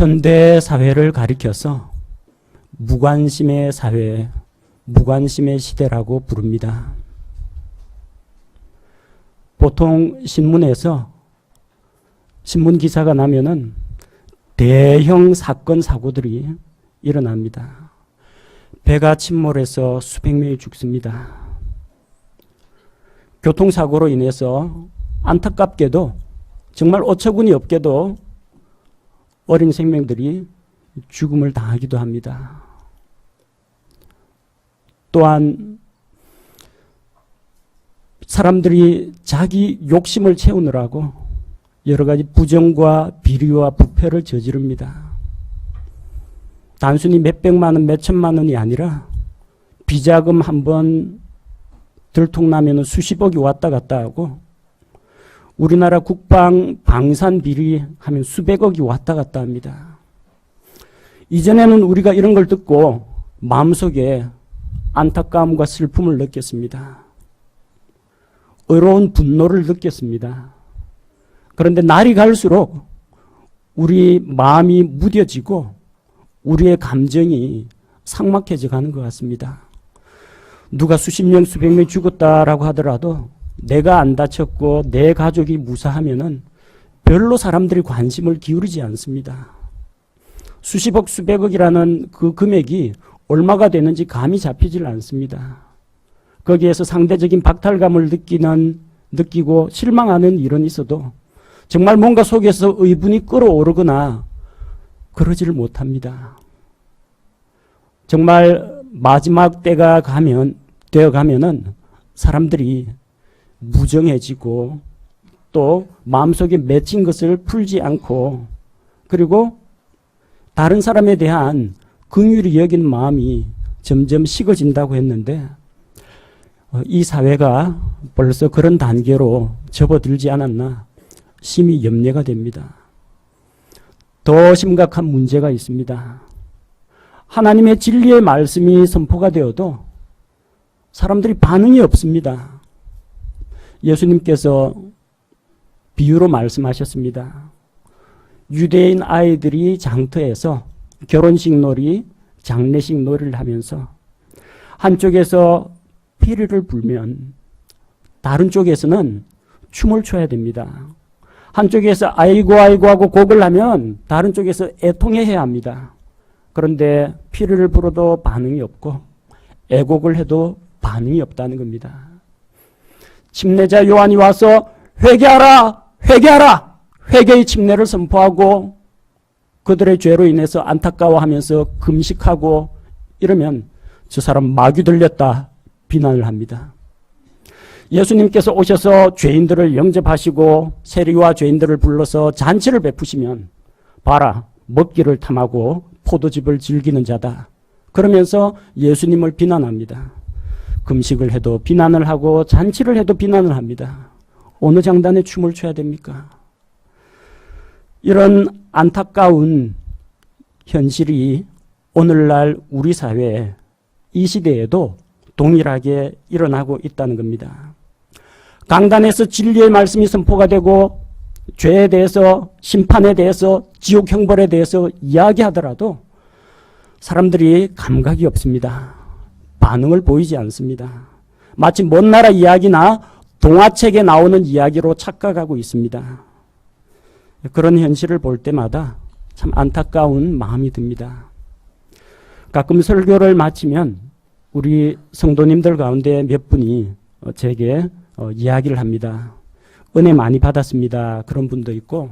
현대 사회를 가리켜서 무관심의 사회, 무관심의 시대라고 부릅니다. 보통 신문에서 신문 기사가 나면은 대형 사건 사고들이 일어납니다. 배가 침몰해서 수백 명이 죽습니다. 교통사고로 인해서 안타깝게도 정말 어처구니 없게도 어린 생명들이 죽음을 당하기도 합니다. 또한 사람들이 자기 욕심을 채우느라고 여러 가지 부정과 비리와 부패를 저지릅니다. 단순히 몇백만 원, 몇천만 원이 아니라 비자금 한번 들통나면 수십억이 왔다 갔다 하고 우리나라 국방 방산 비리 하면 수백억이 왔다 갔다 합니다. 이전에는 우리가 이런 걸 듣고 마음속에 안타까움과 슬픔을 느꼈습니다. 의로운 분노를 느꼈습니다. 그런데 날이 갈수록 우리 마음이 무뎌지고 우리의 감정이 삭막해져 가는 것 같습니다. 누가 수십 명, 수백 명 죽었다라고 하더라도 내가 안 다쳤고 내 가족이 무사하면은 별로 사람들이 관심을 기울이지 않습니다. 수십억, 수백억이라는 그 금액이 얼마가 되는지 감이 잡히질 않습니다. 거기에서 상대적인 박탈감을 느끼고 실망하는 일은 있어도 정말 뭔가 속에서 의분이 끓어오르거나 그러지를 못합니다. 정말 마지막 때가 되어가면은 사람들이 무정해지고 또 마음속에 맺힌 것을 풀지 않고 그리고 다른 사람에 대한 긍휼히 여기는 마음이 점점 식어진다고 했는데 이 사회가 벌써 그런 단계로 접어들지 않았나 심히 염려가 됩니다. 더 심각한 문제가 있습니다. 하나님의 진리의 말씀이 선포가 되어도 사람들이 반응이 없습니다. 예수님께서 비유로 말씀하셨습니다. 유대인 아이들이 장터에서 결혼식 놀이, 장례식 놀이를 하면서 한쪽에서 피리를 불면 다른 쪽에서는 춤을 춰야 됩니다. 한쪽에서 아이고 아이고 하고 곡을 하면 다른 쪽에서 애통해야 합니다. 그런데 피리를 불어도 반응이 없고 애곡을 해도 반응이 없다는 겁니다. 침례자 요한이 와서 회개하라! 회개하라! 회개의 침례를 선포하고 그들의 죄로 인해서 안타까워하면서 금식하고 이러면 저 사람 마귀 들렸다 비난을 합니다. 예수님께서 오셔서 죄인들을 영접하시고 세리와 죄인들을 불러서 잔치를 베푸시면 봐라 먹기를 탐하고 포도즙을 즐기는 자다. 그러면서 예수님을 비난합니다. 금식을 해도 비난을 하고 잔치를 해도 비난을 합니다. 어느 장단에 춤을 춰야 됩니까? 이런 안타까운 현실이 오늘날 우리 사회 이 시대에도 동일하게 일어나고 있다는 겁니다. 강단에서 진리의 말씀이 선포가 되고 죄에 대해서 심판에 대해서 지옥 형벌에 대해서 이야기하더라도 사람들이 감각이 없습니다. 반응을 보이지 않습니다. 마치 먼 나라 이야기나 동화책에 나오는 이야기로 착각하고 있습니다. 그런 현실을 볼 때마다 참 안타까운 마음이 듭니다. 가끔 설교를 마치면 우리 성도님들 가운데 몇 분이 제게 이야기를 합니다. 은혜 많이 받았습니다. 그런 분도 있고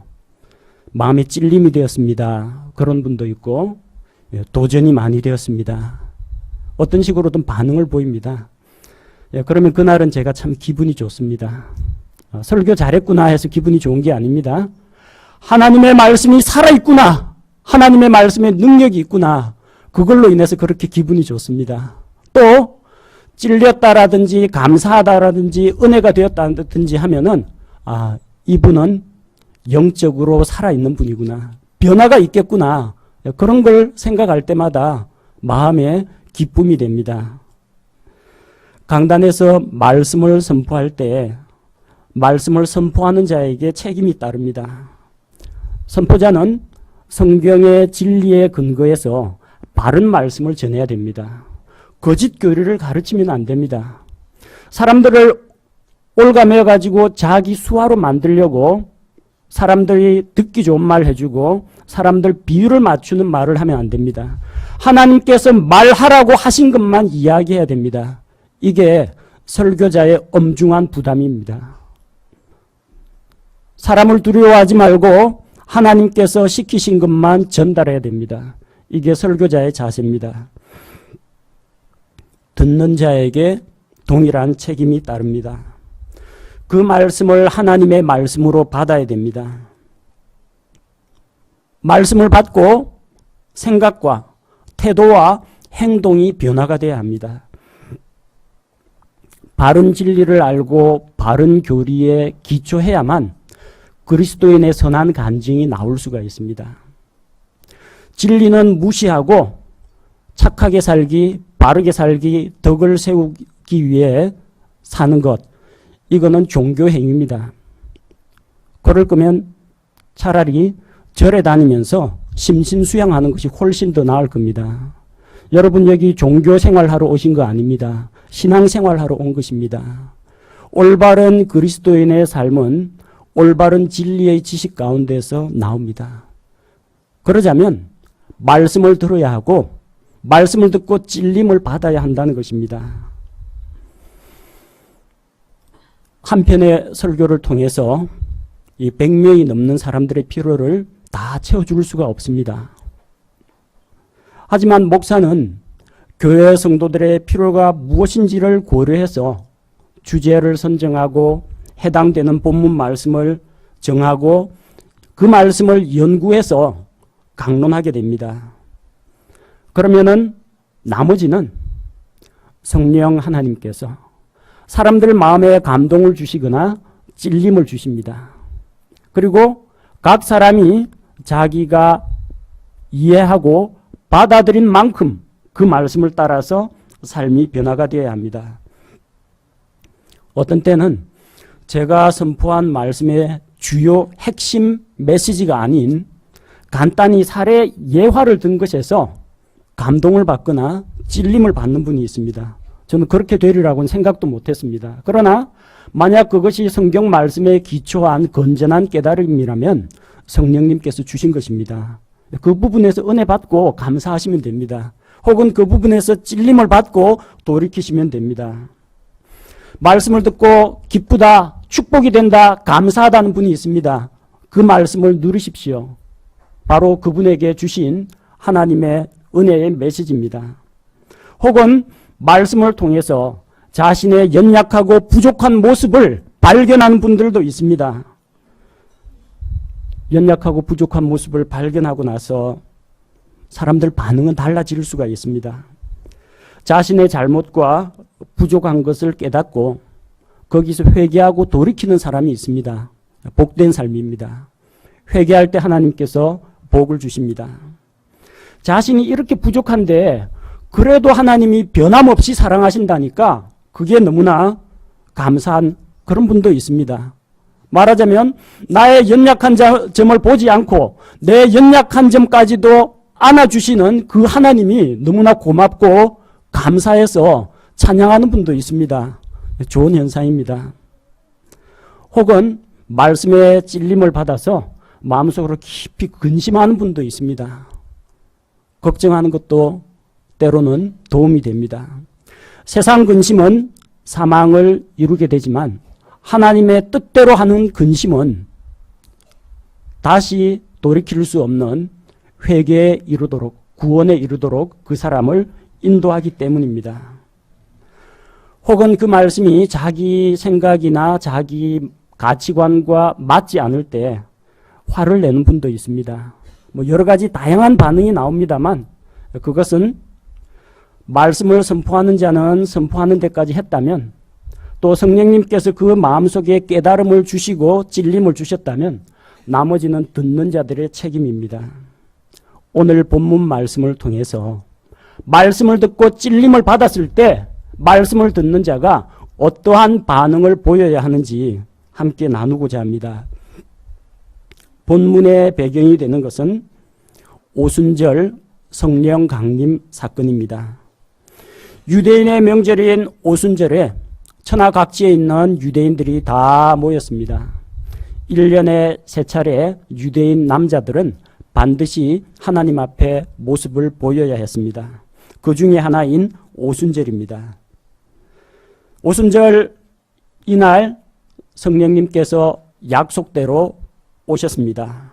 마음에 찔림이 되었습니다. 그런 분도 있고 도전이 많이 되었습니다. 어떤 식으로든 반응을 보입니다. 그러면 그날은 제가 참 기분이 좋습니다. 설교 잘했구나 해서 기분이 좋은 게 아닙니다. 하나님의 말씀이 살아있구나. 하나님의 말씀에 능력이 있구나. 그걸로 인해서 그렇게 기분이 좋습니다. 또 찔렸다라든지 감사하다라든지 은혜가 되었다든지 하면은 이분은 영적으로 살아있는 분이구나. 변화가 있겠구나. 그런 걸 생각할 때마다 마음에 기쁨이 됩니다. 강단에서 말씀을 선포할 때 말씀을 선포하는 자에게 책임이 따릅니다. 선포자는 성경의 진리에 근거해서 바른 말씀을 전해야 됩니다. 거짓 교리를 가르치면 안 됩니다. 사람들을 올가매어 가지고 자기 수하로 만들려고 사람들이 듣기 좋은 말 해주고 사람들 비유를 맞추는 말을 하면 안 됩니다. 하나님께서 말하라고 하신 것만 이야기해야 됩니다. 이게 설교자의 엄중한 부담입니다. 사람을 두려워하지 말고 하나님께서 시키신 것만 전달해야 됩니다. 이게 설교자의 자세입니다. 듣는 자에게 동일한 책임이 따릅니다. 그 말씀을 하나님의 말씀으로 받아야 됩니다. 말씀을 받고 생각과 태도와 행동이 변화가 돼야 합니다. 바른 진리를 알고 바른 교리에 기초해야만 그리스도인의 선한 간증이 나올 수가 있습니다. 진리는 무시하고 착하게 살기, 바르게 살기, 덕을 세우기 위해 사는 것, 이거는 종교 행위입니다. 그럴 거면 차라리 절에 다니면서 심신수양하는 것이 훨씬 더 나을 겁니다. 여러분 여기 종교 생활하러 오신 거 아닙니다. 신앙생활하러 온 것입니다. 올바른 그리스도인의 삶은 올바른 진리의 지식 가운데서 나옵니다. 그러자면 말씀을 들어야 하고 말씀을 듣고 찔림을 받아야 한다는 것입니다. 한 편의 설교를 통해서 이 100명이 넘는 사람들의 필요를 다 채워줄 수가 없습니다. 하지만 목사는 교회 성도들의 필요가 무엇인지를 고려해서 주제를 선정하고 해당되는 본문 말씀을 정하고 그 말씀을 연구해서 강론하게 됩니다. 그러면은 나머지는 성령 하나님께서 사람들 마음에 감동을 주시거나 찔림을 주십니다. 그리고 각 사람이 자기가 이해하고 받아들인 만큼 그 말씀을 따라서 삶이 변화가 되어야 합니다. 어떤 때는 제가 선포한 말씀의 주요 핵심 메시지가 아닌 간단히 사례 예화를 든 것에서 감동을 받거나 찔림을 받는 분이 있습니다. 저는 그렇게 되리라고는 생각도 못했습니다. 그러나 만약 그것이 성경 말씀에 기초한 건전한 깨달음이라면 성령님께서 주신 것입니다. 그 부분에서 은혜 받고 감사하시면 됩니다. 혹은 그 부분에서 찔림을 받고 돌이키시면 됩니다. 말씀을 듣고 기쁘다, 축복이 된다, 감사하다는 분이 있습니다. 그 말씀을 누리십시오. 바로 그분에게 주신 하나님의 은혜의 메시지입니다. 혹은 말씀을 통해서 자신의 연약하고 부족한 모습을 발견하는 분들도 있습니다. 연약하고 부족한 모습을 발견하고 나서 사람들 반응은 달라질 수가 있습니다. 자신의 잘못과 부족한 것을 깨닫고 거기서 회개하고 돌이키는 사람이 있습니다. 복된 삶입니다. 회개할 때 하나님께서 복을 주십니다. 자신이 이렇게 부족한데 그래도 하나님이 변함없이 사랑하신다니까 그게 너무나 감사한 그런 분도 있습니다. 말하자면 나의 연약한 점을 보지 않고 내 연약한 점까지도 안아주시는 그 하나님이 너무나 고맙고 감사해서 찬양하는 분도 있습니다. 좋은 현상입니다. 혹은 말씀의 찔림을 받아서 마음속으로 깊이 근심하는 분도 있습니다. 걱정하는 것도 때로는 도움이 됩니다. 세상 근심은 사망을 이루게 되지만 하나님의 뜻대로 하는 근심은 다시 돌이킬 수 없는 회개에 이르도록 구원에 이르도록 그 사람을 인도하기 때문입니다. 혹은 그 말씀이 자기 생각이나 자기 가치관과 맞지 않을 때 화를 내는 분도 있습니다. 여러 가지 다양한 반응이 나옵니다만 그것은 말씀을 선포하는 자는 선포하는 데까지 했다면 또 성령님께서 그 마음속에 깨달음을 주시고 찔림을 주셨다면 나머지는 듣는 자들의 책임입니다. 오늘 본문 말씀을 통해서 말씀을 듣고 찔림을 받았을 때 말씀을 듣는 자가 어떠한 반응을 보여야 하는지 함께 나누고자 합니다. 본문의 배경이 되는 것은 오순절 성령 강림 사건입니다. 유대인의 명절인 오순절에 천하 각지에 있는 유대인들이 다 모였습니다. 1년에 3차례 유대인 남자들은 반드시 하나님 앞에 모습을 보여야 했습니다. 그 중에 하나인 오순절입니다. 오순절 이날 성령님께서 약속대로 오셨습니다.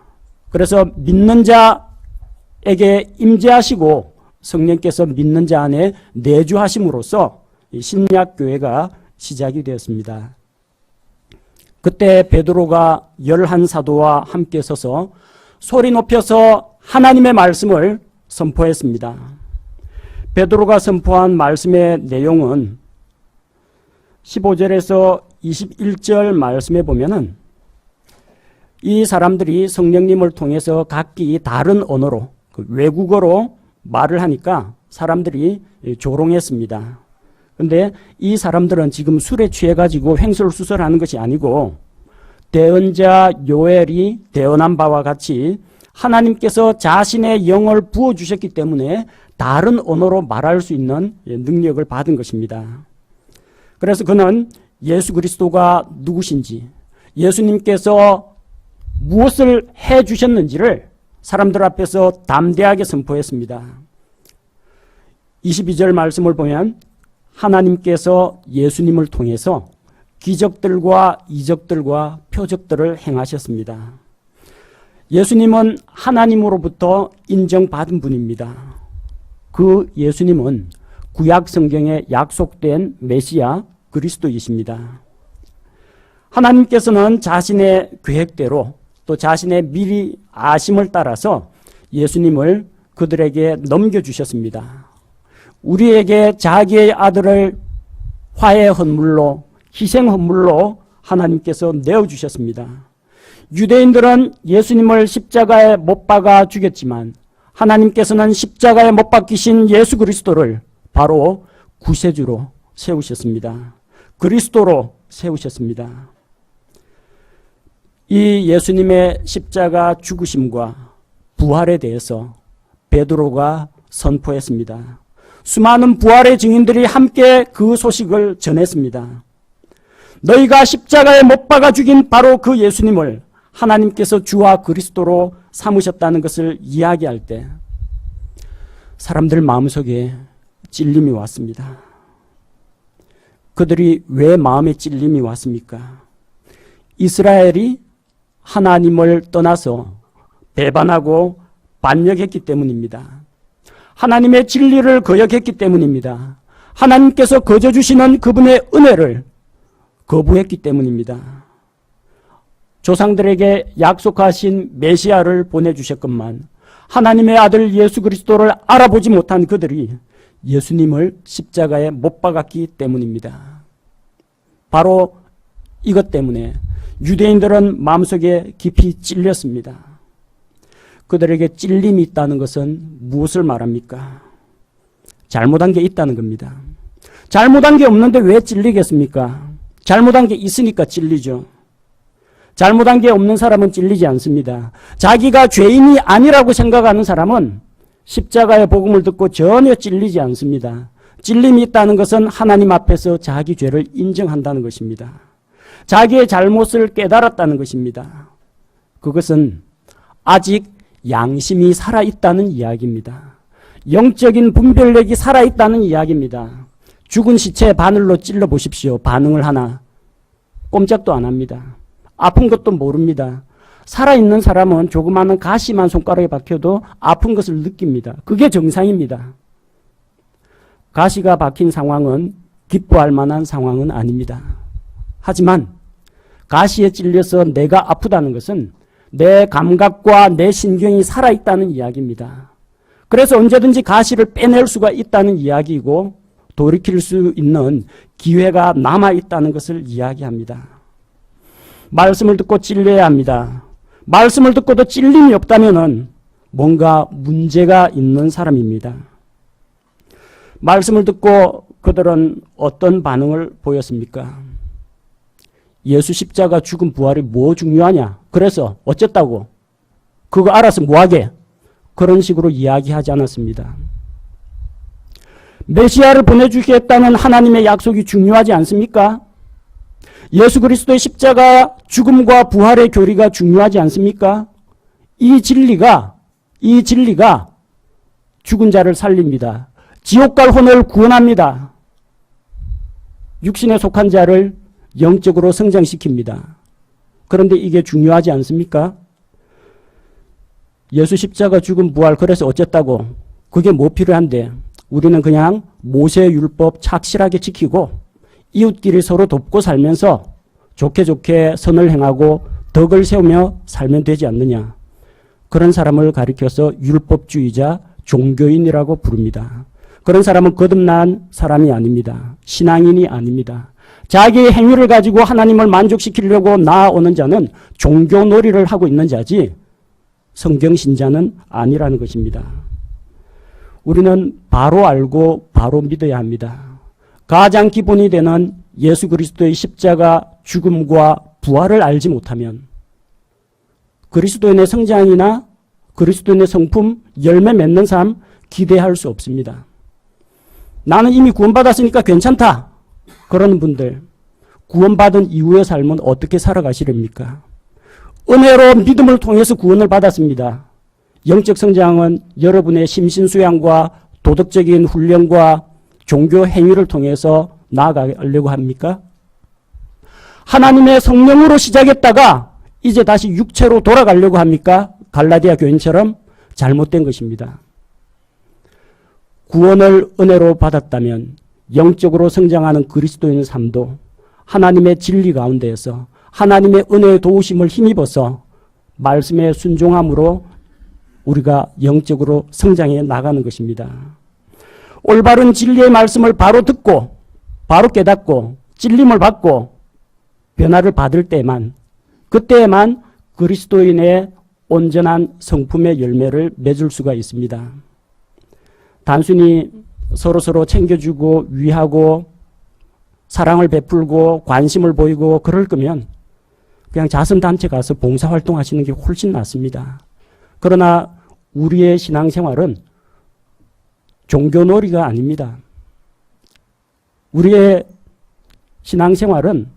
그래서 믿는 자에게 임재하시고 성령께서 믿는 자 안에 내주하심으로써 신약교회가 시작이 되었습니다. 그때 베드로가 11사도와 함께 서서 소리 높여서 하나님의 말씀을 선포했습니다. 베드로가 선포한 말씀의 내용은 15절에서 21절 말씀에 보면은 이 사람들이 성령님을 통해서 각기 다른 언어로 외국어로 말을 하니까 사람들이 조롱했습니다. 그런데 이 사람들은 지금 술에 취해가지고 횡설수설하는 것이 아니고 대언자 요엘이 대언한 바와 같이 하나님께서 자신의 영을 부어주셨기 때문에 다른 언어로 말할 수 있는 능력을 받은 것입니다. 그래서 그는 예수 그리스도가 누구신지, 예수님께서 무엇을 해주셨는지를 사람들 앞에서 담대하게 선포했습니다. 22절 말씀을 보면 하나님께서 예수님을 통해서 기적들과 이적들과 표적들을 행하셨습니다. 예수님은 하나님으로부터 인정받은 분입니다. 그 예수님은 구약 성경에 약속된 메시아 그리스도이십니다. 하나님께서는 자신의 계획대로 또 자신의 미리 아심을 따라서 예수님을 그들에게 넘겨주셨습니다. 우리에게 자기의 아들을 화해 헌물로 희생 헌물로 하나님께서 내어주셨습니다. 유대인들은 예수님을 십자가에 못 박아 죽였지만 하나님께서는 십자가에 못 박히신 예수 그리스도를 바로 구세주로 세우셨습니다. 그리스도로 세우셨습니다. 이 예수님의 십자가 죽으심과 부활에 대해서 베드로가 선포했습니다. 수많은 부활의 증인들이 함께 그 소식을 전했습니다. 너희가 십자가에 못 박아 죽인 바로 그 예수님을 하나님께서 주와 그리스도로 삼으셨다는 것을 이야기할 때 사람들 마음속에 찔림이 왔습니다. 그들이 왜 마음에 찔림이 왔습니까? 이스라엘이 하나님을 떠나서 배반하고 반역했기 때문입니다. 하나님의 진리를 거역했기 때문입니다. 하나님께서 거저 주시는 그분의 은혜를 거부했기 때문입니다. 조상들에게 약속하신 메시아를 보내주셨건만 하나님의 아들 예수 그리스도를 알아보지 못한 그들이 예수님을 십자가에 못 박았기 때문입니다. 바로 이것 때문에 유대인들은 마음속에 깊이 찔렸습니다. 그들에게 찔림이 있다는 것은 무엇을 말합니까? 잘못한 게 있다는 겁니다. 잘못한 게 없는데 왜 찔리겠습니까? 잘못한 게 있으니까 찔리죠. 잘못한 게 없는 사람은 찔리지 않습니다. 자기가 죄인이 아니라고 생각하는 사람은 십자가의 복음을 듣고 전혀 찔리지 않습니다. 찔림이 있다는 것은 하나님 앞에서 자기 죄를 인정한다는 것입니다. 자기의 잘못을 깨달았다는 것입니다. 그것은 아직 양심이 살아있다는 이야기입니다. 영적인 분별력이 살아있다는 이야기입니다. 죽은 시체 바늘로 찔러 보십시오. 반응을 하나? 꼼짝도 안 합니다. 아픈 것도 모릅니다. 살아있는 사람은 조그마한 가시만 손가락에 박혀도 아픈 것을 느낍니다. 그게 정상입니다. 가시가 박힌 상황은 기뻐할 만한 상황은 아닙니다. 하지만 가시에 찔려서 내가 아프다는 것은 내 감각과 내 신경이 살아있다는 이야기입니다. 그래서 언제든지 가시를 빼낼 수가 있다는 이야기이고 돌이킬 수 있는 기회가 남아있다는 것을 이야기합니다. 말씀을 듣고 찔려야 합니다. 말씀을 듣고도 찔림이 없다면 뭔가 문제가 있는 사람입니다. 말씀을 듣고 그들은 어떤 반응을 보였습니까? 예수 십자가 죽음 부활이 뭐 중요하냐? 그래서 어쨌다고? 그거 알아서 뭐하게? 그런 식으로 이야기하지 않았습니다. 메시아를 보내주겠다는 하나님의 약속이 중요하지 않습니까? 예수 그리스도의 십자가 죽음과 부활의 교리가 중요하지 않습니까? 이 진리가 죽은 자를 살립니다. 지옥 갈 혼을 구원합니다. 육신에 속한 자를 영적으로 성장시킵니다. 그런데 이게 중요하지 않습니까? 예수 십자가 죽음 부활 그래서 어쨌다고? 그게 뭐 필요한데? 우리는 그냥 모세의 율법 착실하게 지키고 이웃끼리 서로 돕고 살면서 좋게 선을 행하고 덕을 세우며 살면 되지 않느냐. 그런 사람을 가리켜서 율법주의자, 종교인이라고 부릅니다. 그런 사람은 거듭난 사람이 아닙니다. 신앙인이 아닙니다. 자기의 행위를 가지고 하나님을 만족시키려고 나아오는 자는 종교놀이를 하고 있는 자지 성경신자는 아니라는 것입니다. 우리는 바로 알고 바로 믿어야 합니다. 가장 기본이 되는 예수 그리스도의 십자가 죽음과 부활을 알지 못하면 그리스도인의 성장이나 그리스도인의 성품, 열매 맺는 삶 기대할 수 없습니다. 나는 이미 구원받았으니까 괜찮다. 그러는 분들, 구원받은 이후의 삶은 어떻게 살아가시렵니까? 은혜로 믿음을 통해서 구원을 받았습니다. 영적 성장은 여러분의 심신수양과 도덕적인 훈련과 종교 행위를 통해서 나아가려고 합니까? 하나님의 성령으로 시작했다가 이제 다시 육체로 돌아가려고 합니까? 갈라디아 교인처럼 잘못된 것입니다. 구원을 은혜로 받았다면 영적으로 성장하는 그리스도인 삶도 하나님의 진리 가운데에서 하나님의 은혜의 도우심을 힘입어서 말씀의 순종함으로 우리가 영적으로 성장해 나가는 것입니다. 올바른 진리의 말씀을 바로 듣고 바로 깨닫고 찔림을 받고 변화를 받을 때만 그때에만 그리스도인의 온전한 성품의 열매를 맺을 수가 있습니다. 단순히 서로 챙겨주고 위하고 사랑을 베풀고 관심을 보이고 그럴 거면 그냥 자선단체 가서 봉사활동 하시는 게 훨씬 낫습니다. 그러나 우리의 신앙생활은 종교놀이가 아닙니다. 우리의 신앙생활은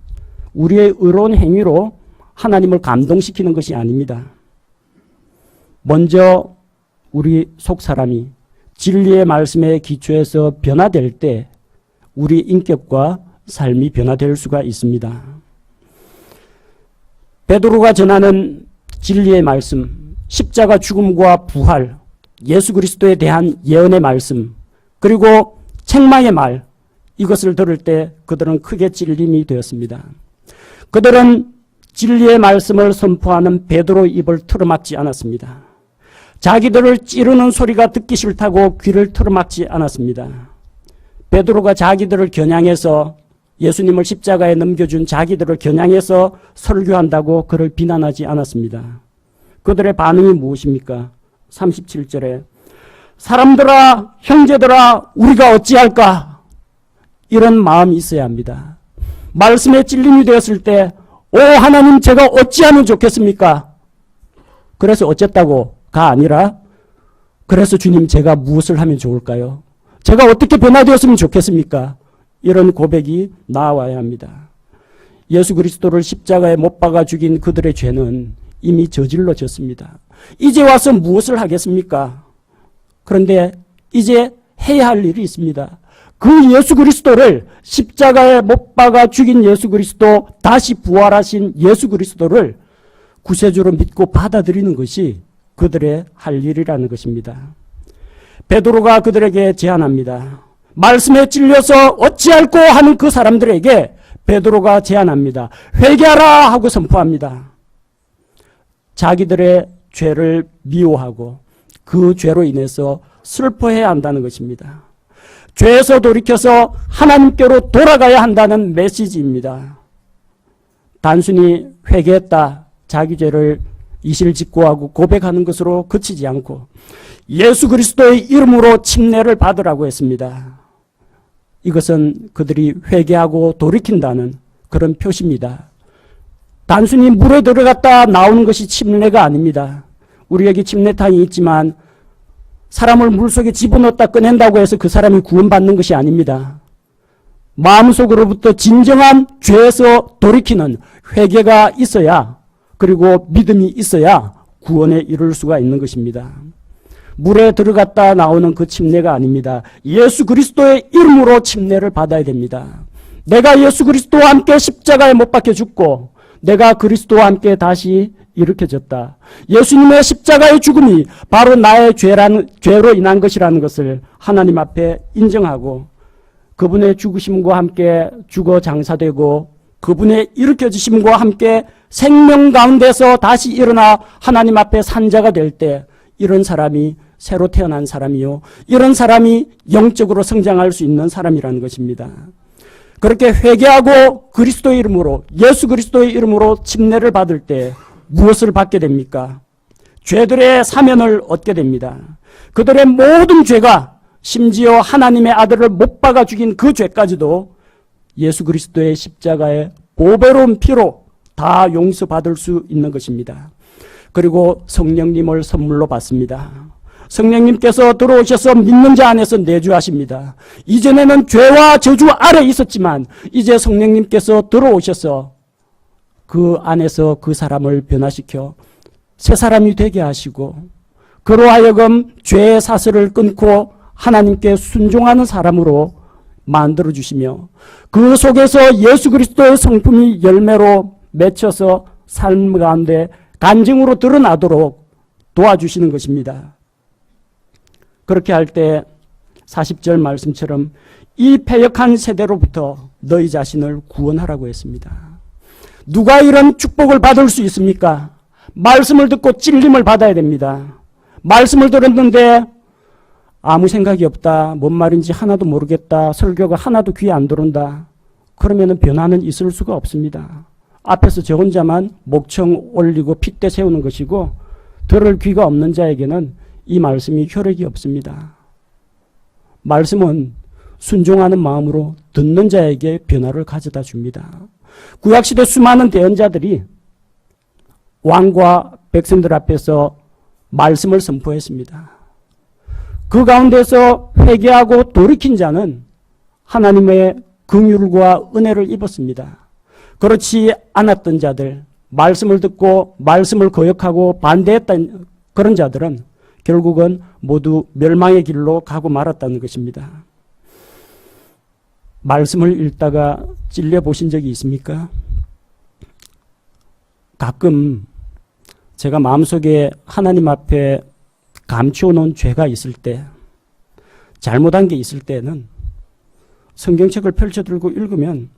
우리의 의로운 행위로 하나님을 감동시키는 것이 아닙니다. 먼저 우리 속사람이 진리의 말씀에 기초해서 변화될 때 우리 인격과 삶이 변화될 수가 있습니다. 베드로가 전하는 진리의 말씀, 십자가 죽음과 부활, 예수 그리스도에 대한 예언의 말씀, 그리고 책망의 말, 이것을 들을 때 그들은 크게 찔림이 되었습니다. 그들은 진리의 말씀을 선포하는 베드로의 입을 틀어막지 않았습니다. 자기들을 찌르는 소리가 듣기 싫다고 귀를 틀어막지 않았습니다. 베드로가 자기들을 겨냥해서 예수님을 십자가에 넘겨준 자기들을 겨냥해서 설교한다고 그를 비난하지 않았습니다. 그들의 반응이 무엇입니까? 37절에 사람들아 형제들아 우리가 어찌할까? 이런 마음이 있어야 합니다. 말씀에 찔림이 되었을 때 오 하나님 제가 어찌하면 좋겠습니까? 그래서 어쨌다고가 아니라 그래서 주님 제가 무엇을 하면 좋을까요? 제가 어떻게 변화되었으면 좋겠습니까? 이런 고백이 나와야 합니다. 예수 그리스도를 십자가에 못 박아 죽인 그들의 죄는 이미 저질러졌습니다. 이제 와서 무엇을 하겠습니까? 그런데 이제 해야 할 일이 있습니다. 그 예수 그리스도를 십자가에 못 박아 죽인 예수 그리스도, 다시 부활하신 예수 그리스도를 구세주로 믿고 받아들이는 것이 그들의 할 일이라는 것입니다. 베드로가 그들에게 제안합니다. 말씀에 찔려서 어찌할꼬 하는 그 사람들에게 베드로가 제안합니다. 회개하라 하고 선포합니다. 자기들의 죄를 미워하고 그 죄로 인해서 슬퍼해야 한다는 것입니다. 죄에서 돌이켜서 하나님께로 돌아가야 한다는 메시지입니다. 단순히 회개했다, 자기 죄를 이실직고하고 고백하는 것으로 그치지 않고 예수 그리스도의 이름으로 침례를 받으라고 했습니다. 이것은 그들이 회개하고 돌이킨다는 그런 표시입니다. 단순히 물에 들어갔다 나오는 것이 침례가 아닙니다. 우리에게 침례탕이 있지만 사람을 물속에 집어넣었다 꺼낸다고 해서 그 사람이 구원받는 것이 아닙니다. 마음속으로부터 진정한 죄에서 돌이키는 회개가 있어야, 그리고 믿음이 있어야 구원에 이를 수가 있는 것입니다. 물에 들어갔다 나오는 그 침례가 아닙니다. 예수 그리스도의 이름으로 침례를 받아야 됩니다. 내가 예수 그리스도와 함께 십자가에 못 박혀 죽고 내가 그리스도와 함께 다시 일으켜졌다. 예수님의 십자가의 죽음이 바로 나의 죄로 인한 것이라는 것을 하나님 앞에 인정하고 그분의 죽으심과 함께 죽어 장사되고 그분의 일으켜지심과 함께 생명 가운데서 다시 일어나 하나님 앞에 산자가 될 때 이런 사람이 새로 태어난 사람이요, 이런 사람이 영적으로 성장할 수 있는 사람이라는 것입니다. 그렇게 회개하고 그리스도의 이름으로, 예수 그리스도의 이름으로 침례를 받을 때 무엇을 받게 됩니까? 죄들의 사면을 얻게 됩니다. 그들의 모든 죄가, 심지어 하나님의 아들을 못 박아 죽인 그 죄까지도 예수 그리스도의 십자가의 보배로운 피로 다 용서받을 수 있는 것입니다. 그리고 성령님을 선물로 받습니다. 성령님께서 들어오셔서 믿는 자 안에서 내주하십니다. 이전에는 죄와 저주 아래 있었지만 이제 성령님께서 들어오셔서 그 안에서 그 사람을 변화시켜 새 사람이 되게 하시고 그로 하여금 죄의 사슬을 끊고 하나님께 순종하는 사람으로 만들어주시며 그 속에서 예수 그리스도의 성품이 열매로 맺혀서 삶 가운데 간증으로 드러나도록 도와주시는 것입니다. 그렇게 할 때 40절 말씀처럼 이 패역한 세대로부터 너희 자신을 구원하라고 했습니다. 누가 이런 축복을 받을 수 있습니까? 말씀을 듣고 찔림을 받아야 됩니다. 말씀을 들었는데 아무 생각이 없다, 뭔 말인지 하나도 모르겠다, 설교가 하나도 귀에 안 들어온다. 그러면 변화는 있을 수가 없습니다. 앞에서 저 혼자만 목청 올리고 핏대 세우는 것이고 들을 귀가 없는 자에게는 이 말씀이 효력이 없습니다. 말씀은 순종하는 마음으로 듣는 자에게 변화를 가져다 줍니다. 구약시대 수많은 대언자들이 왕과 백성들 앞에서 말씀을 선포했습니다. 그 가운데서 회개하고 돌이킨 자는 하나님의 긍휼과 은혜를 입었습니다. 그렇지 않았던 자들, 말씀을 듣고 말씀을 거역하고 반대했던 그런 자들은 결국은 모두 멸망의 길로 가고 말았다는 것입니다. 말씀을 읽다가 찔려 보신 적이 있습니까? 가끔 제가 마음속에 하나님 앞에 감추어 놓은 죄가 있을 때, 잘못한 게 있을 때는 성경책을 펼쳐들고 읽으면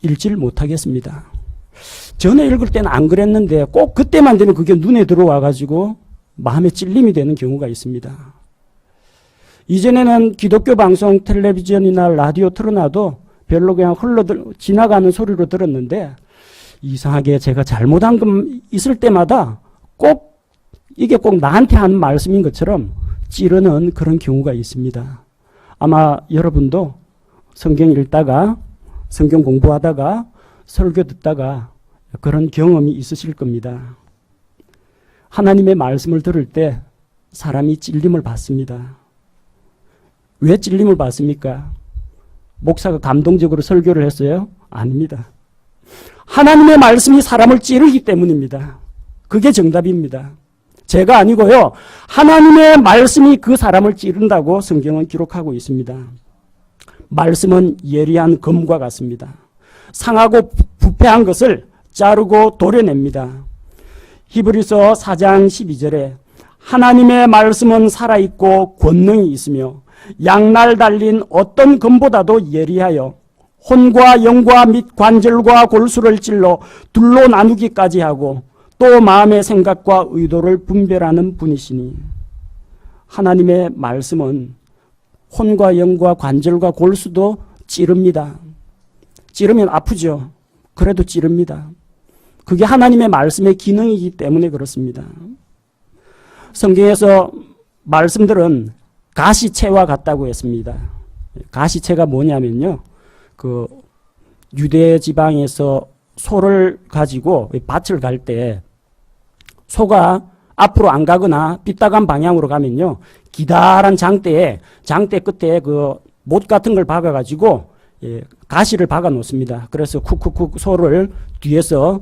읽지를 못하겠습니다. 전에 읽을 때는 안 그랬는데 꼭 그때만 되면 그게 눈에 들어와가지고 마음에 찔림이 되는 경우가 있습니다. 이전에는 기독교 방송 텔레비전이나 라디오 틀어놔도 별로 그냥 지나가는 소리로 들었는데 이상하게 제가 잘못한 것 있을 때마다 이게 꼭 나한테 하는 말씀인 것처럼 찌르는 그런 경우가 있습니다. 아마 여러분도 성경 읽다가 성경 공부하다가 설교 듣다가 그런 경험이 있으실 겁니다. 하나님의 말씀을 들을 때 사람이 찔림을 받습니다. 왜 찔림을 받습니까? 목사가 감동적으로 설교를 했어요? 아닙니다. 하나님의 말씀이 사람을 찌르기 때문입니다. 그게 정답입니다. 제가 아니고요. 하나님의 말씀이 그 사람을 찌른다고 성경은 기록하고 있습니다. 말씀은 예리한 검과 같습니다. 상하고 부패한 것을 자르고 도려냅니다. 히브리서 4장 12절에 하나님의 말씀은 살아있고 권능이 있으며 양날 달린 어떤 검보다도 예리하여 혼과 영과 및 관절과 골수를 찔러 둘로 나누기까지 하고 또 마음의 생각과 의도를 분별하는 분이시니 하나님의 말씀은 혼과 영과 관절과 골수도 찌릅니다. 찌르면 아프죠. 그래도 찌릅니다. 그게 하나님의 말씀의 기능이기 때문에 그렇습니다. 성경에서 말씀들은 가시채와 같다고 했습니다. 가시채가 뭐냐면요. 그 유대 지방에서 소를 가지고 밭을 갈 때 소가 앞으로 안 가거나 삐딱한 방향으로 가면요, 기다란 장대 끝에 그 못 같은 걸 박아가지고 가시를 박아 놓습니다. 그래서 쿡쿡쿡 소를 뒤에서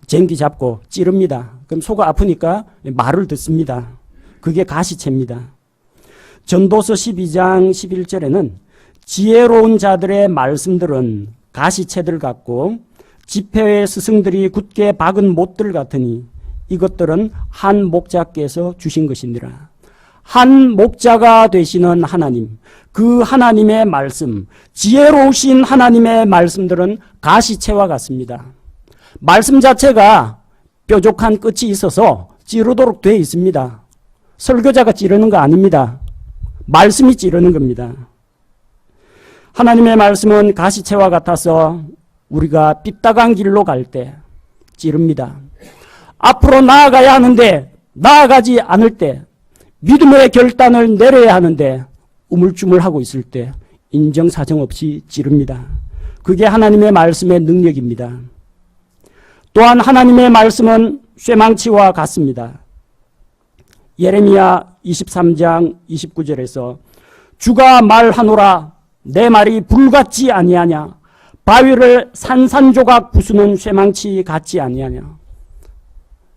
쟁기 잡고 찌릅니다. 그럼 소가 아프니까 말을 듣습니다. 그게 가시채입니다. 전도서 12장 11절에는 지혜로운 자들의 말씀들은 가시채들 같고 지폐의 스승들이 굳게 박은 못들 같으니 이것들은 한 목자께서 주신 것이니라. 한 목자가 되시는 하나님, 그 하나님의 말씀, 지혜로우신 하나님의 말씀들은 가시채와 같습니다. 말씀 자체가 뾰족한 끝이 있어서 찌르도록 되어 있습니다. 설교자가 찌르는 거 아닙니다. 말씀이 찌르는 겁니다. 하나님의 말씀은 가시채와 같아서 우리가 삐딱한 길로 갈 때 찌릅니다. 앞으로 나아가야 하는데 나아가지 않을 때, 믿음의 결단을 내려야 하는데 우물쭈물하고 있을 때 인정사정 없이 찌릅니다. 그게 하나님의 말씀의 능력입니다. 또한 하나님의 말씀은 쇠망치와 같습니다. 예레미야 23장 29절에서 주가 말하노라 내 말이 불같지 아니하냐, 바위를 산산조각 부수는 쇠망치 같지 아니하냐.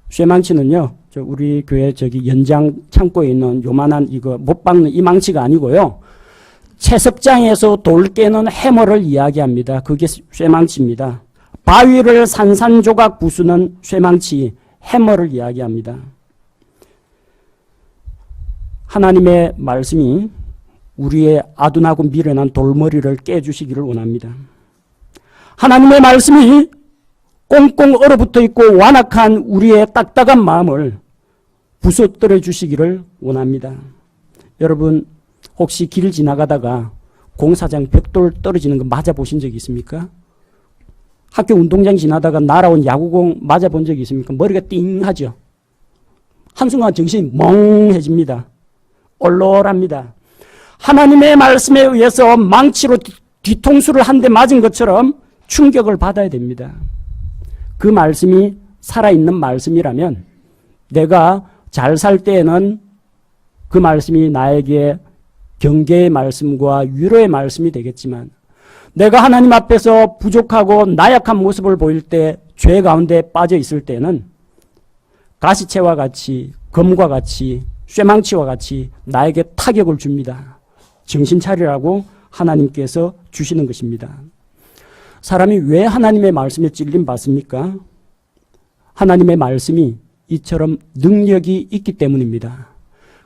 쇠망치는요, 우리 교회 저기 연장 창고에 있는 요만한 이거 못 박는 이 망치가 아니고요, 채석장에서 돌 깨는 해머를 이야기합니다. 그게 쇠망치입니다. 바위를 산산조각 부수는 쇠망치, 해머를 이야기합니다. 하나님의 말씀이 우리의 아둔하고 미련한 돌머리를 깨주시기를 원합니다. 하나님의 말씀이 꽁꽁 얼어붙어 있고 완악한 우리의 딱딱한 마음을 부서뜨려 주시기를 원합니다. 여러분, 혹시 길 지나가다가 공사장 벽돌 떨어지는 거 맞아보신 적이 있습니까? 학교 운동장 지나다가 날아온 야구공 맞아본 적이 있습니까? 머리가 띵하죠. 한순간 정신이 멍해집니다. 얼얼합니다. 하나님의 말씀에 의해서 망치로 뒤통수를 한 대 맞은 것처럼 충격을 받아야 됩니다. 그 말씀이 살아있는 말씀이라면 내가 잘 살 때에는 그 말씀이 나에게 경계의 말씀과 위로의 말씀이 되겠지만, 내가 하나님 앞에서 부족하고 나약한 모습을 보일 때, 죄 가운데 빠져 있을 때는 가시채와 같이, 검과 같이, 쇠망치와 같이 나에게 타격을 줍니다. 정신 차리라고 하나님께서 주시는 것입니다. 사람이 왜 하나님의 말씀에 찔림 받습니까? 하나님의 말씀이 이처럼 능력이 있기 때문입니다.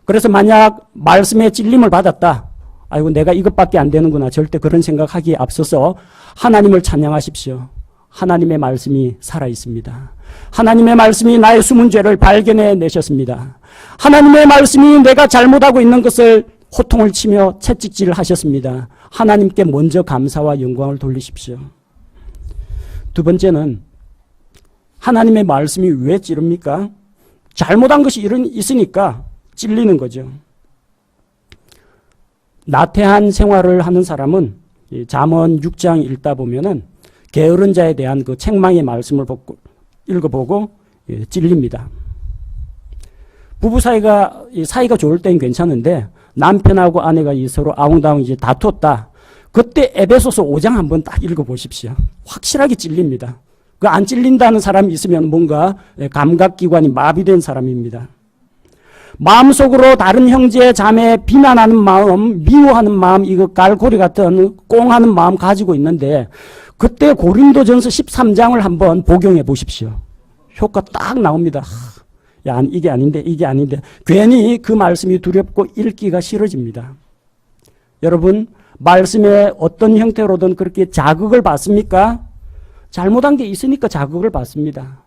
그래서 만약 말씀에 찔림을 받았다, 아이고 내가 이것밖에 안 되는구나, 절대 그런 생각하기에 앞서서 하나님을 찬양하십시오. 하나님의 말씀이 살아있습니다. 하나님의 말씀이 나의 숨은 죄를 발견해 내셨습니다. 하나님의 말씀이 내가 잘못하고 있는 것을 호통을 치며 채찍질을 하셨습니다. 하나님께 먼저 감사와 영광을 돌리십시오. 두 번째는 하나님의 말씀이 왜 찌릅니까? 잘못한 것이 있으니까 찔리는 거죠. 나태한 생활을 하는 사람은 잠언 6장 읽다 보면은 게으른 자에 대한 그 책망의 말씀을 읽어보고 찔립니다. 부부 사이가 좋을 땐 괜찮은데 남편하고 아내가 서로 아웅다웅 이제 다퉜다. 그때 에베소서 5장 한번 딱 읽어보십시오. 확실하게 찔립니다. 그 안 찔린다는 사람이 있으면 뭔가 감각기관이 마비된 사람입니다. 마음속으로 다른 형제 자매 비난하는 마음, 미워하는 마음, 이거 갈고리 같은 꽁하는 마음 가지고 있는데, 그때 고린도전서 13장을 한번 복용해 보십시오. 효과 딱 나옵니다. 야, 이게 아닌데 괜히 그 말씀이 두렵고 읽기가 싫어집니다. 여러분, 말씀에 어떤 형태로든 그렇게 자극을 받습니까? 잘못한 게 있으니까 자극을 받습니다.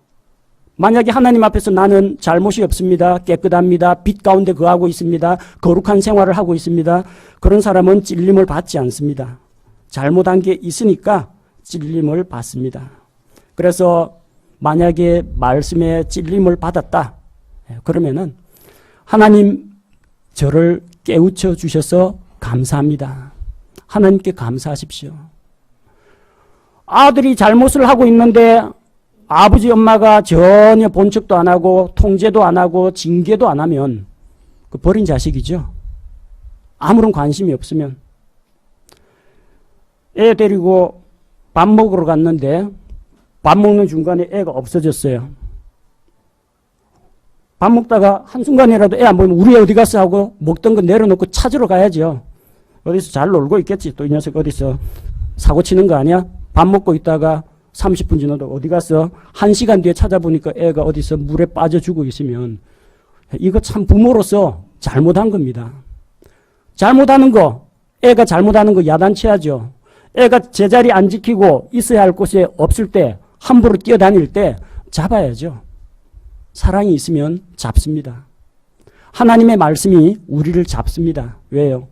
만약에 하나님 앞에서 나는 잘못이 없습니다, 깨끗합니다, 빛 가운데 거하고 있습니다, 거룩한 생활을 하고 있습니다, 그런 사람은 찔림을 받지 않습니다. 잘못한 게 있으니까 찔림을 받습니다. 그래서 만약에 말씀에 찔림을 받았다, 그러면은 하나님 저를 깨우쳐 주셔서 감사합니다. 하나님께 감사하십시오. 아들이 잘못을 하고 있는데 아버지 엄마가 전혀 본척도 안 하고 통제도 안 하고 징계도 안 하면 그 버린 자식이죠. 아무런 관심이 없으면. 애 데리고 밥 먹으러 갔는데 밥 먹는 중간에 애가 없어졌어요. 밥 먹다가 한순간이라도 애 안 보이면 우리 애 어디 갔어 하고 먹던 거 내려놓고 찾으러 가야죠. 어디서 잘 놀고 있겠지. 또 이 녀석 어디서 사고 치는 거 아니야? 밥 먹고 있다가 30분 지나도 어디 갔어? 1시간 뒤에 찾아보니까 애가 어디서 물에 빠져 죽어 있으면 이거 참 부모로서 잘못한 겁니다. 잘못하는 거, 애가 잘못하는 거 야단쳐야죠. 애가 제자리 안 지키고 있어야 할 곳에 없을 때 함부로 뛰어다닐 때 잡아야죠. 사랑이 있으면 잡습니다. 하나님의 말씀이 우리를 잡습니다. 왜요?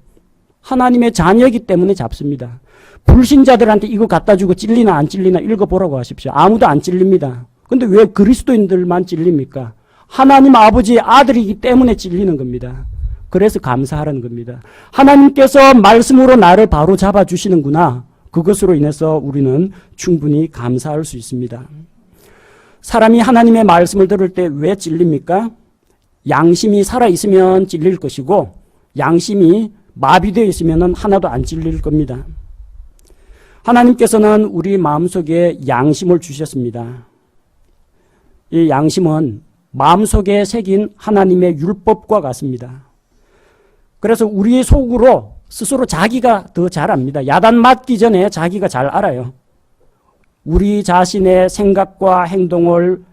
하나님의 자녀이기 때문에 잡습니다. 불신자들한테 이거 갖다 주고 찔리나 안 찔리나 읽어보라고 하십시오. 아무도 안 찔립니다. 근데 왜 그리스도인들만 찔립니까? 하나님 아버지의 아들이기 때문에 찔리는 겁니다. 그래서 감사하라는 겁니다. 하나님께서 말씀으로 나를 바로 잡아주시는구나. 그것으로 인해서 우리는 충분히 감사할 수 있습니다. 사람이 하나님의 말씀을 들을 때 왜 찔립니까? 양심이 살아있으면 찔릴 것이고 양심이 마비되어 있으면 하나도 안 찔릴 겁니다. 하나님께서는 우리 마음속에 양심을 주셨습니다. 이 양심은 마음속에 새긴 하나님의 율법과 같습니다. 그래서 우리 속으로 스스로 자기가 더 잘 압니다. 야단 맞기 전에 자기가 잘 알아요. 우리 자신의 생각과 행동을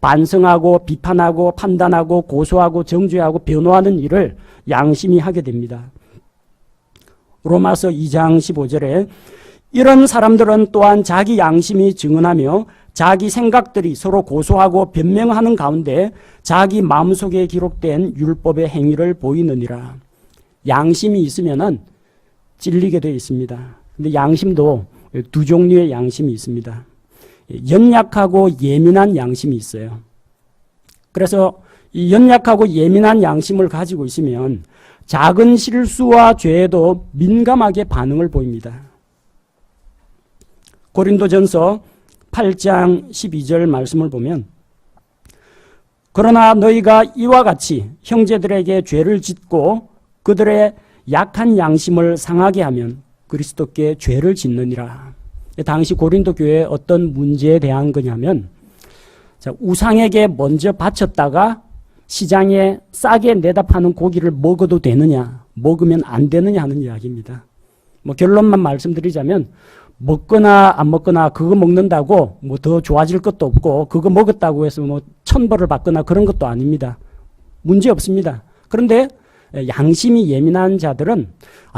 반성하고 비판하고 판단하고 고소하고 정죄하고 변호하는 일을 양심이 하게 됩니다. 로마서 2장 15절에 이런 사람들은 또한 자기 양심이 증언하며 자기 생각들이 서로 고소하고 변명하는 가운데 자기 마음속에 기록된 율법의 행위를 보이느니라. 양심이 있으면은 찔리게 되어 있습니다. 근데 양심도 두 종류의 양심이 있습니다. 연약하고 예민한 양심이 있어요. 그래서 이 연약하고 예민한 양심을 가지고 있으면 작은 실수와 죄에도 민감하게 반응을 보입니다. 고린도전서 8장 12절 말씀을 보면 그러나 너희가 이와 같이 형제들에게 죄를 짓고 그들의 약한 양심을 상하게 하면 그리스도께 죄를 짓느니라. 당시 고린도 교회에 어떤 문제에 대한 거냐면 우상에게 먼저 바쳤다가 시장에 싸게 내다 파는 고기를 먹어도 되느냐 먹으면 안 되느냐 하는 이야기입니다. 결론만 말씀드리자면 먹거나 안 먹거나 그거 먹는다고 더 좋아질 것도 없고 그거 먹었다고 해서 천벌을 받거나 그런 것도 아닙니다. 문제 없습니다. 그런데 양심이 예민한 자들은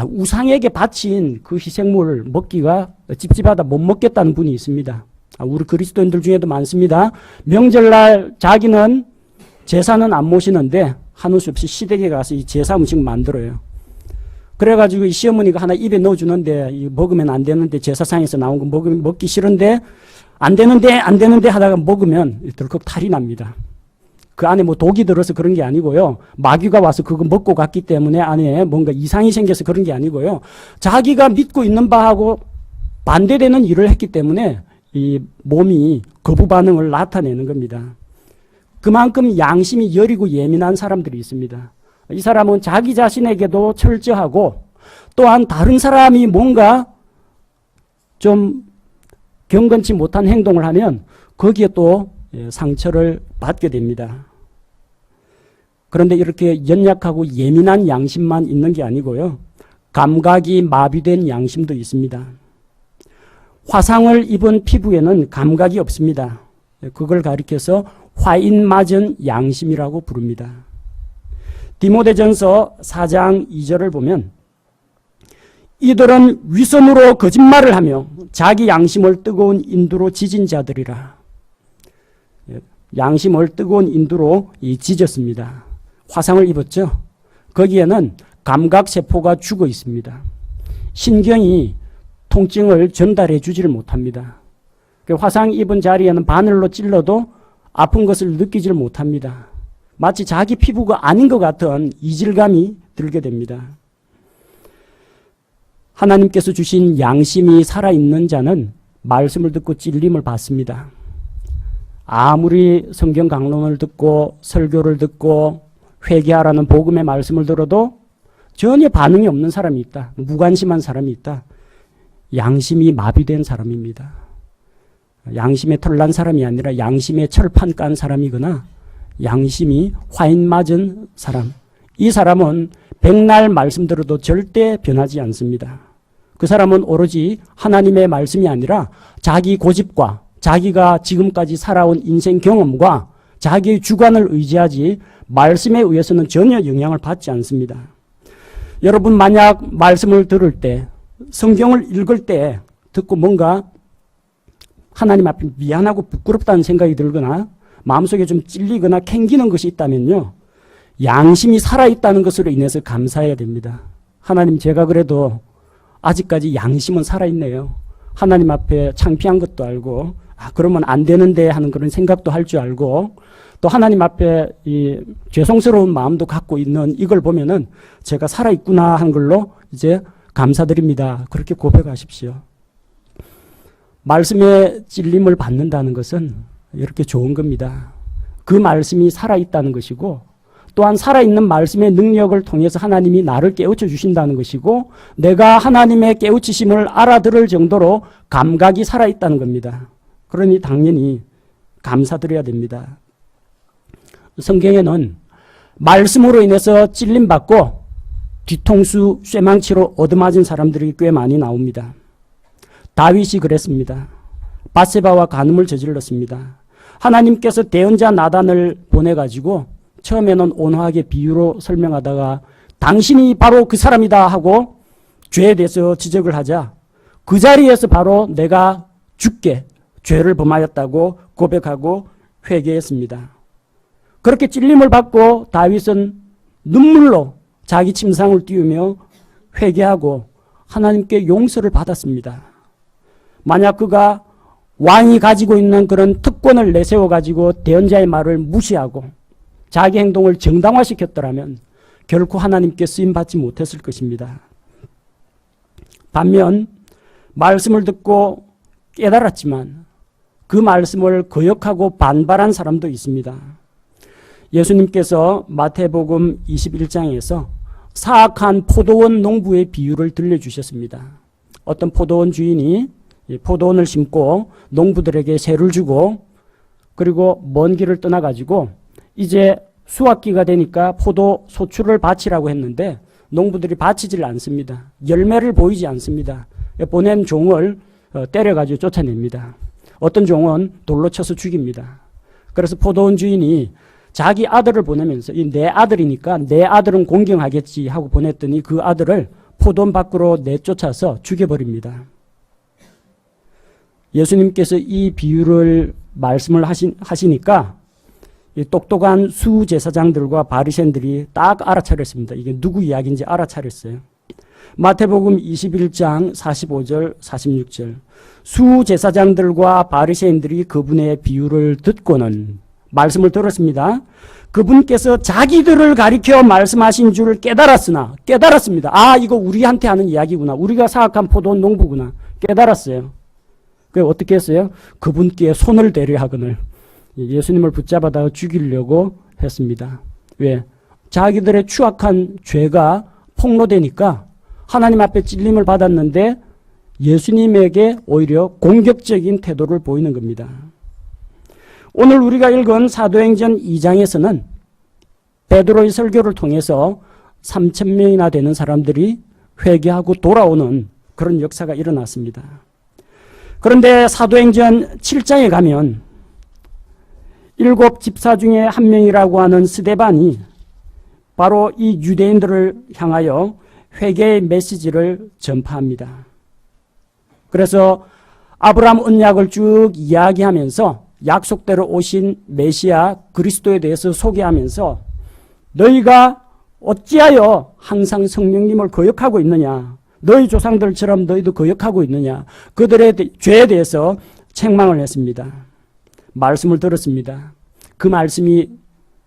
우상에게 바친 그 희생물을 먹기가 찝찝하다 못 먹겠다는 분이 있습니다. 우리 그리스도인들 중에도 많습니다. 명절날 자기는 제사는 안 모시는데 한우 수 없이 시댁에 가서 이 제사 음식 만들어요. 그래가지고 이 시어머니가 하나 입에 넣어주는데 먹으면 안 되는데 제사상에서 나온 거 먹기 싫은데 안 되는데 하다가 먹으면 덜컥 탈이 납니다. 그 안에 독이 들어서 그런 게 아니고요. 마귀가 와서 그거 먹고 갔기 때문에 안에 뭔가 이상이 생겨서 그런 게 아니고요. 자기가 믿고 있는 바하고 반대되는 일을 했기 때문에 이 몸이 거부 반응을 나타내는 겁니다. 그만큼 양심이 여리고 예민한 사람들이 있습니다. 이 사람은 자기 자신에게도 철저하고 또한 다른 사람이 뭔가 좀 경건치 못한 행동을 하면 거기에 또 상처를 받게 됩니다. 그런데 이렇게 연약하고 예민한 양심만 있는 게 아니고요. 감각이 마비된 양심도 있습니다. 화상을 입은 피부에는 감각이 없습니다. 그걸 가리켜서 화인 맞은 양심이라고 부릅니다. 디모데전서 4장 2절을 보면 이들은 위선으로 거짓말을 하며 자기 양심을 뜨거운 인두로 지진 자들이라. 양심을 뜨거운 인두로 지졌습니다. 화상을 입었죠. 거기에는 감각세포가 죽어 있습니다. 신경이 통증을 전달해 주지를 못합니다. 화상 입은 자리에는 바늘로 찔러도 아픈 것을 느끼지를 못합니다. 마치 자기 피부가 아닌 것 같은 이질감이 들게 됩니다. 하나님께서 주신 양심이 살아있는 자는 말씀을 듣고 찔림을 받습니다. 아무리 성경 강론을 듣고 설교를 듣고 회개하라는 복음의 말씀을 들어도 전혀 반응이 없는 사람이 있다. 무관심한 사람이 있다. 양심이 마비된 사람입니다. 양심에 털난 사람이 아니라 양심에 철판 깐 사람이거나 양심이 화인 맞은 사람. 이 사람은 백날 말씀 들어도 절대 변하지 않습니다. 그 사람은 오로지 하나님의 말씀이 아니라 자기 고집과 자기가 지금까지 살아온 인생 경험과 자기의 주관을 의지하지 말씀에 의해서는 전혀 영향을 받지 않습니다. 여러분 만약 말씀을 들을 때 성경을 읽을 때 듣고 뭔가 하나님 앞에 미안하고 부끄럽다는 생각이 들거나 마음속에 좀 찔리거나 캥기는 것이 있다면요. 양심이 살아있다는 것으로 인해서 감사해야 됩니다. 하나님 제가 그래도 아직까지 양심은 살아있네요. 하나님 앞에 창피한 것도 알고 그러면 안 되는데 하는 그런 생각도 할 줄 알고 또 하나님 앞에 이 죄송스러운 마음도 갖고 있는 이걸 보면은 제가 살아있구나 하는 걸로 이제 감사드립니다. 그렇게 고백하십시오. 말씀에 찔림을 받는다는 것은 이렇게 좋은 겁니다. 그 말씀이 살아있다는 것이고 또한 살아있는 말씀의 능력을 통해서 하나님이 나를 깨우쳐 주신다는 것이고 내가 하나님의 깨우치심을 알아들을 정도로 감각이 살아있다는 겁니다. 그러니 당연히 감사드려야 됩니다. 성경에는 말씀으로 인해서 찔림받고 뒤통수 쇠망치로 얻어맞은 사람들이 꽤 많이 나옵니다. 다윗이 그랬습니다. 밧세바와 간음을 저질렀습니다. 하나님께서 대언자 나단을 보내가지고 처음에는 온화하게 비유로 설명하다가 당신이 바로 그 사람이다 하고 죄에 대해서 지적을 하자 그 자리에서 바로 내가 죽게 죄를 범하였다고 고백하고 회개했습니다. 그렇게 찔림을 받고 다윗은 눈물로 자기 침상을 띄우며 회개하고 하나님께 용서를 받았습니다. 만약 그가 왕이 가지고 있는 그런 특권을 내세워가지고 대언자의 말을 무시하고 자기 행동을 정당화시켰더라면 결코 하나님께 쓰임받지 못했을 것입니다. 반면 말씀을 듣고 깨달았지만 그 말씀을 거역하고 반발한 사람도 있습니다. 예수님께서 마태복음 21장에서 사악한 포도원 농부의 비유를 들려주셨습니다. 어떤 포도원 주인이 포도원을 심고 농부들에게 세를 주고 그리고 먼 길을 떠나가지고 이제 수확기가 되니까 포도 소출을 바치라고 했는데 농부들이 바치질 않습니다. 열매를 보이지 않습니다. 보낸 종을 때려가지고 쫓아냅니다. 어떤 종은 돌로 쳐서 죽입니다. 그래서 포도원 주인이 자기 아들을 보내면서 내 아들이니까 내 아들은 공경하겠지 하고 보냈더니 그 아들을 포도원 밖으로 내쫓아서 죽여버립니다. 예수님께서 이 비유를 말씀을 하시니까 이 똑똑한 수제사장들과 바리새인들이 딱 알아차렸습니다. 이게 누구 이야기인지 알아차렸어요. 마태복음 21장 45절 46절 수제사장들과 바리새인들이 그분의 비유를 듣고는 말씀을 들었습니다. 그분께서 자기들을 가리켜 말씀하신 줄 깨달았습니다. 아, 이거 우리한테 하는 이야기구나. 우리가 사악한 포도원 농부구나. 깨달았어요. 그래서 어떻게 했어요? 그분께 손을 대려 하거늘 예수님을 붙잡아다 죽이려고 했습니다. 왜? 자기들의 추악한 죄가 폭로되니까 하나님 앞에 찔림을 받았는데 예수님에게 오히려 공격적인 태도를 보이는 겁니다. 오늘 우리가 읽은 사도행전 2장에서는 베드로의 설교를 통해서 3,000명이나 되는 사람들이 회개하고 돌아오는 그런 역사가 일어났습니다. 그런데 사도행전 7장에 가면 7 집사 중에 한 명이라고 하는 스데반이 바로 이 유대인들을 향하여 회개의 메시지를 전파합니다. 그래서 아브라함 언약을 쭉 이야기하면서 약속대로 오신 메시아 그리스도에 대해서 소개하면서 너희가 어찌하여 항상 성령님을 거역하고 있느냐. 너희 조상들처럼 너희도 거역하고 있느냐. 그들의 죄에 대해서 책망을 했습니다. 말씀을 들었습니다. 그 말씀이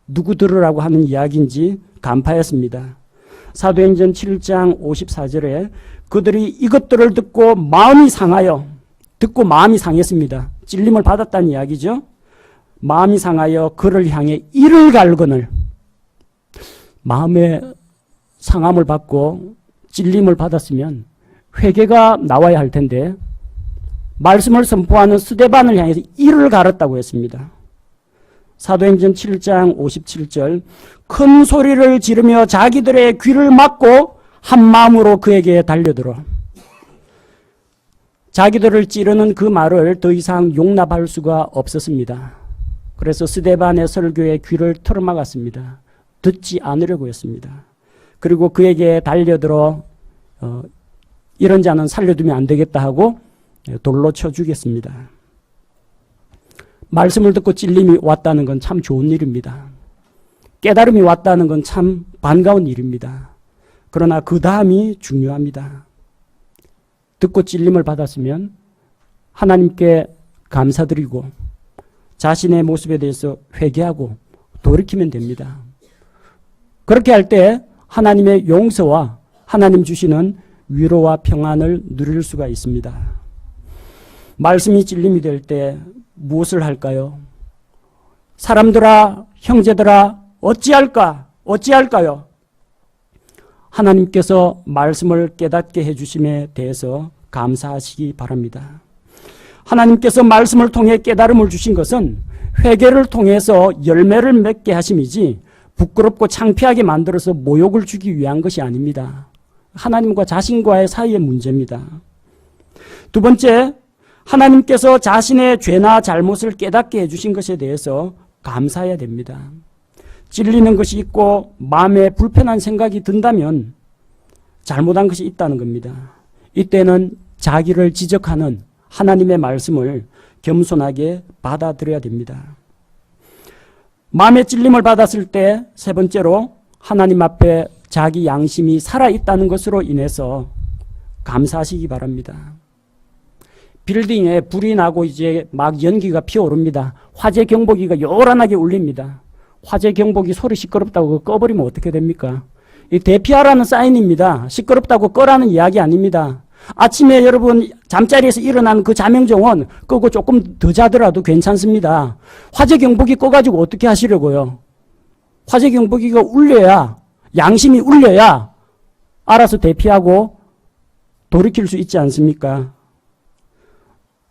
누구 들으라고 하는 이야기인지 간파했습니다. 사도행전 7장 54절에 그들이 이것들을 듣고 마음이 상했습니다. 찔림을 받았다는 이야기죠. 마음이 상하여 그를 향해 이를 갈거늘. 마음의 상함을 받고 찔림을 받았으면 회개가 나와야 할 텐데 말씀을 선포하는 스데반을 향해서 이를 갈았다고 했습니다. 사도행전 7장 57절 큰 소리를 지르며 자기들의 귀를 막고 한 마음으로 그에게 달려들어. 자기들을 찌르는 그 말을 더 이상 용납할 수가 없었습니다. 그래서 스데반의 설교에 귀를 틀어막았습니다. 듣지 않으려고 했습니다. 그리고 그에게 달려들어 이런 자는 살려두면 안 되겠다 하고 돌로 쳐 죽였습니다. 말씀을 듣고 찔림이 왔다는 건 참 좋은 일입니다. 깨달음이 왔다는 건 참 반가운 일입니다. 그러나 그 다음이 중요합니다. 듣고 찔림을 받았으면 하나님께 감사드리고 자신의 모습에 대해서 회개하고 돌이키면 됩니다. 그렇게 할 때 하나님의 용서와 하나님 주시는 위로와 평안을 누릴 수가 있습니다. 말씀이 찔림이 될 때 무엇을 할까요? 사람들아, 형제들아, 어찌할까요? 하나님께서 말씀을 깨닫게 해주심에 대해서 감사하시기 바랍니다. 하나님께서 말씀을 통해 깨달음을 주신 것은 회개를 통해서 열매를 맺게 하심이지 부끄럽고 창피하게 만들어서 모욕을 주기 위한 것이 아닙니다. 하나님과 자신과의 사이의 문제입니다. 두 번째, 하나님께서 자신의 죄나 잘못을 깨닫게 해주신 것에 대해서 감사해야 됩니다. 찔리는 것이 있고 마음에 불편한 생각이 든다면 잘못한 것이 있다는 겁니다. 이때는 자기를 지적하는 하나님의 말씀을 겸손하게 받아들여야 됩니다. 마음의 찔림을 받았을 때 세 번째로 하나님 앞에 자기 양심이 살아있다는 것으로 인해서 감사하시기 바랍니다. 빌딩에 불이 나고 이제 막 연기가 피어오릅니다. 화재 경보기가 요란하게 울립니다. 화재 경보기 소리 시끄럽다고 꺼버리면 어떻게 됩니까? 이 대피하라는 사인입니다. 시끄럽다고 꺼라는 이야기 아닙니다. 아침에 여러분 잠자리에서 일어나는 그 자명정원 끄고 조금 더 자더라도 괜찮습니다. 화재 경보기 꺼가지고 어떻게 하시려고요? 화재 경보기가 울려야, 양심이 울려야 알아서 대피하고 돌이킬 수 있지 않습니까?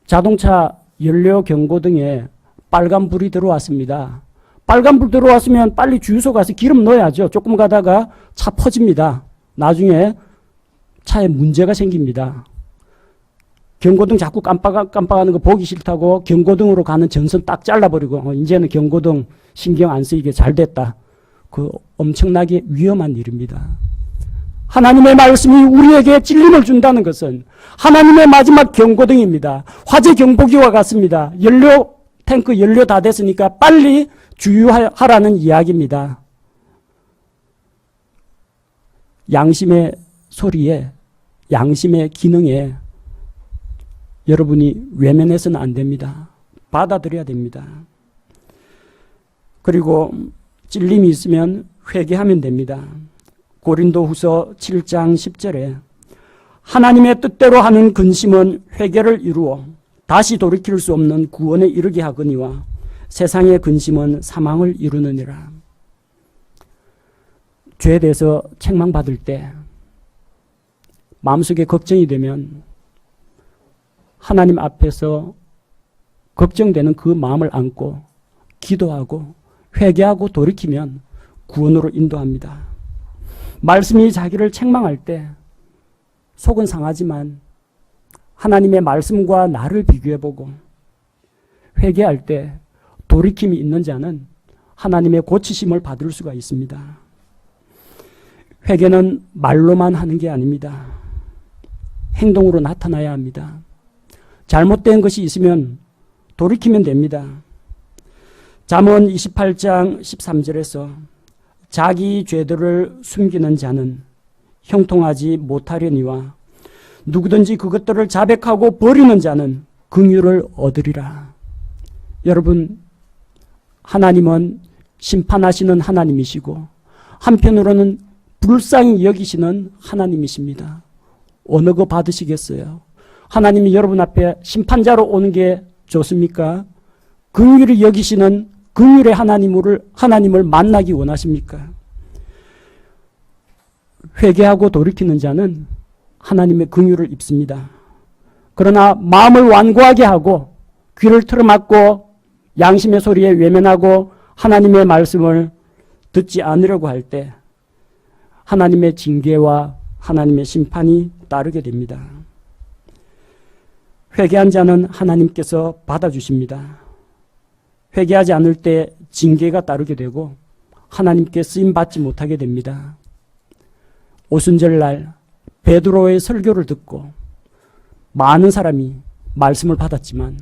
자동차 연료 경고등에 빨간불이 들어왔습니다. 빨간불 들어왔으면 빨리 주유소 가서 기름 넣어야죠. 조금 가다가 차 퍼집니다. 나중에 차에 문제가 생깁니다. 경고등 자꾸 깜빡하는 거 보기 싫다고 경고등으로 가는 전선 딱 잘라버리고 이제는 경고등 신경 안 쓰이게 잘 됐다. 그 엄청나게 위험한 일입니다. 하나님의 말씀이 우리에게 찔림을 준다는 것은 하나님의 마지막 경고등입니다. 화재 경보기와 같습니다. 탱크 연료 다 됐으니까 빨리 주유하라는 이야기입니다. 양심의 소리에, 양심의 기능에 여러분이 외면해서는 안 됩니다. 받아들여야 됩니다. 그리고 찔림이 있으면 회개하면 됩니다. 고린도후서 7장 10절에 하나님의 뜻대로 하는 근심은 회개를 이루어 다시 돌이킬 수 없는 구원에 이르게 하거니와 세상의 근심은 사망을 이루느니라. 죄에 대해서 책망받을 때 마음속에 걱정이 되면 하나님 앞에서 걱정되는 그 마음을 안고 기도하고 회개하고 돌이키면 구원으로 인도합니다. 말씀이 자기를 책망할 때 속은 상하지만 하나님의 말씀과 나를 비교해보고 회개할 때 돌이킴이 있는 자는 하나님의 고치심을 받을 수가 있습니다. 회개는 말로만 하는 게 아닙니다. 행동으로 나타나야 합니다. 잘못된 것이 있으면 돌이키면 됩니다. 잠언 28장 13절에서 자기 죄들을 숨기는 자는 형통하지 못하려니와 누구든지 그것들을 자백하고 버리는 자는 긍휼을 얻으리라. 여러분, 하나님은 심판하시는 하나님이시고 한편으로는 불쌍히 여기시는 하나님이십니다. 어느 거 받으시겠어요? 하나님이 여러분 앞에 심판자로 오는 게 좋습니까? 긍휼히 여기시는 긍휼의 하나님을 만나기 원하십니까? 회개하고 돌이키는 자는 하나님의 긍휼을 입습니다. 그러나 마음을 완고하게 하고 귀를 틀어막고 양심의 소리에 외면하고 하나님의 말씀을 듣지 않으려고 할 때 하나님의 징계와 하나님의 심판이 따르게 됩니다. 회개한 자는 하나님께서 받아주십니다. 회개하지 않을 때 징계가 따르게 되고 하나님께 쓰임받지 못하게 됩니다. 오순절날 베드로의 설교를 듣고 많은 사람이 말씀을 받았지만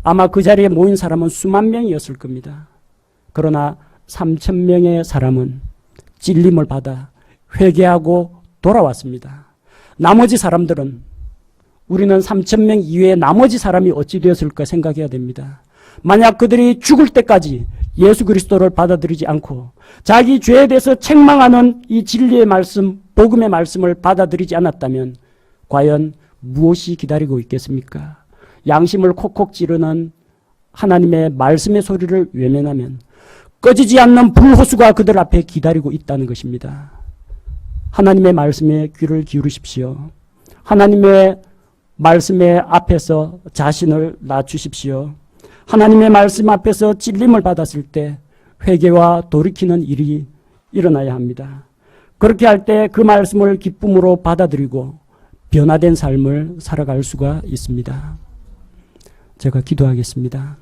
아마 그 자리에 모인 사람은 수만 명이었을 겁니다. 그러나 3,000명의 사람은 찔림을 받아 회개하고 돌아왔습니다. 나머지 사람들은 우리는 3,000명 이외에 나머지 사람이 어찌 되었을까 생각해야 됩니다. 만약 그들이 죽을 때까지 예수 그리스도를 받아들이지 않고 자기 죄에 대해서 책망하는 이 진리의 말씀, 복음의 말씀을 받아들이지 않았다면 과연 무엇이 기다리고 있겠습니까? 양심을 콕콕 찌르는 하나님의 말씀의 소리를 외면하면 꺼지지 않는 불호수가 그들 앞에 기다리고 있다는 것입니다. 하나님의 말씀에 귀를 기울이십시오. 하나님의 말씀의 앞에서 자신을 낮추십시오. 하나님의 말씀 앞에서 찔림을 받았을 때 회개와 돌이키는 일이 일어나야 합니다. 그렇게 할 때 그 말씀을 기쁨으로 받아들이고 변화된 삶을 살아갈 수가 있습니다. 제가 기도하겠습니다.